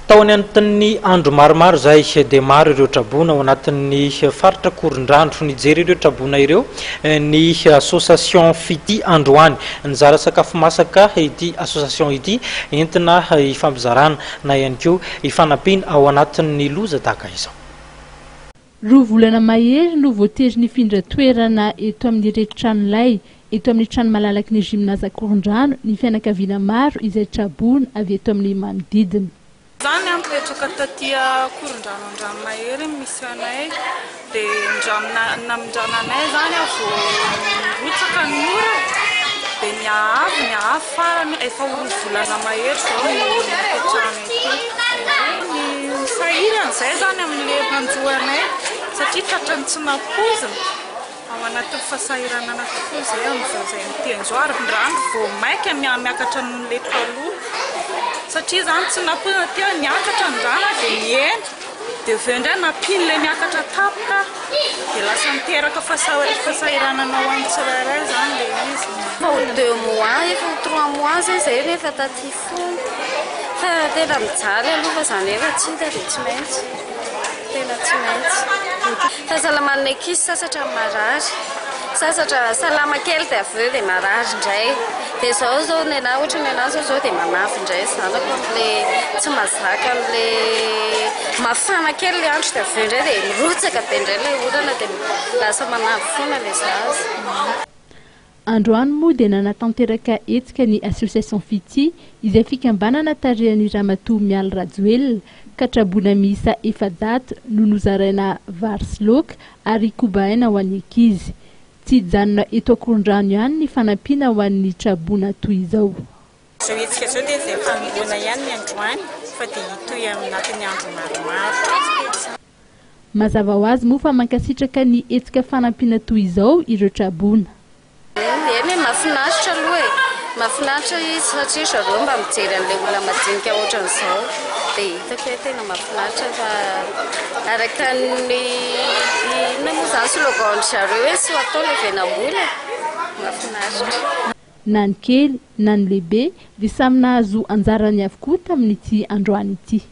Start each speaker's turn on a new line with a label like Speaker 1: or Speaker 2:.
Speaker 1: tao anatin'ny andro maromaro zay dia maro ireo trabona ao anatin'ny faritra Korondrano nijery ireo trabona ireo ny association Fity Androany nizara sakafo masaka ity association ity entina ifampizarana na ihany koa ifanampiana ao anatin'ny loza tahaka izao.
Speaker 2: Roa volana mahery no voatery nifindra toerana eto amin'ny reto tranolay eto amin'ny trano malalaky ny gymnase Korondrano ny fianakaviana maro izay trabona avy eto amin'ny manodidina.
Speaker 3: Zany ampetraka taty Korondrano Andranomahery misy anay dia namindrananay zany avy rotsaka ny ora dia niavy farany efa volana mahery zao nipetrahana eto. Ny sahirana izay zany amin'ile manjoanay satria tratrany tsy nampozina ao anatin'ny fasahirana anankiroa izay amin'izao izay mitenjoary ny rano vao maika miakatra n'ilay taloha satria zany tsy nampozina tia niakatra ny rano dia miena dia avy eo indray nampian'ilay miakatra tapaka dia lasa miteraka fasahirana ao amin'ny tsirairay zany ilay izy.
Speaker 4: Efa ho 2 mois efa ho 3 mois zay rehefa taty fony fa tena mijaly aloha zany efa tsy hita dia tsy maintsy tena tsy maintsy. Fahasalaman'ny ankizy sasatra marary sasatra salama kely dia avy eo dia marary indray dia zao nena ohatra ny anazy zao dia manafy indray zanako amin'ilay tsy mazaka amin'ilay mafana kely ilay andro dia avy eo indray dia mirotsaka be indray ilay orana dia lasa manafy foana ilay zaza.
Speaker 2: Androany moa dia nanatanteraka etsika ny association Fity izay fikambanana tarehan'ny ramatoa Mialy Rajoelina ka trabona miisa 7 no nozaraina vary sy laoka ary kobaina ho an'ny ankizy. Tsy hijanona eto Korondrano ihany ny fanampiana ho an'ny trabona toy izao.
Speaker 3: Zao etsika zao dia izay fanomboana ihany ny androany fa dia hitohy anatin'ny andro maromaro.
Speaker 2: Mazava ho azy moa fa mankasitraka ny etsika fanampiana toy izao ireo trabona.
Speaker 4: Eny mahafinaritra aloha mahafinaritra izy satria zareo mba mijery an'ilay olona majinika ohatran'izao dia hitako hoe tena mahafinaritra fa araka ny moa zany slogan zareo hoe sy ho atao ilay venambola mahafinaritra.
Speaker 2: Na ny kely na ny lehibe dia samy nahazo anjarany avokoa tamin'ity androany ity.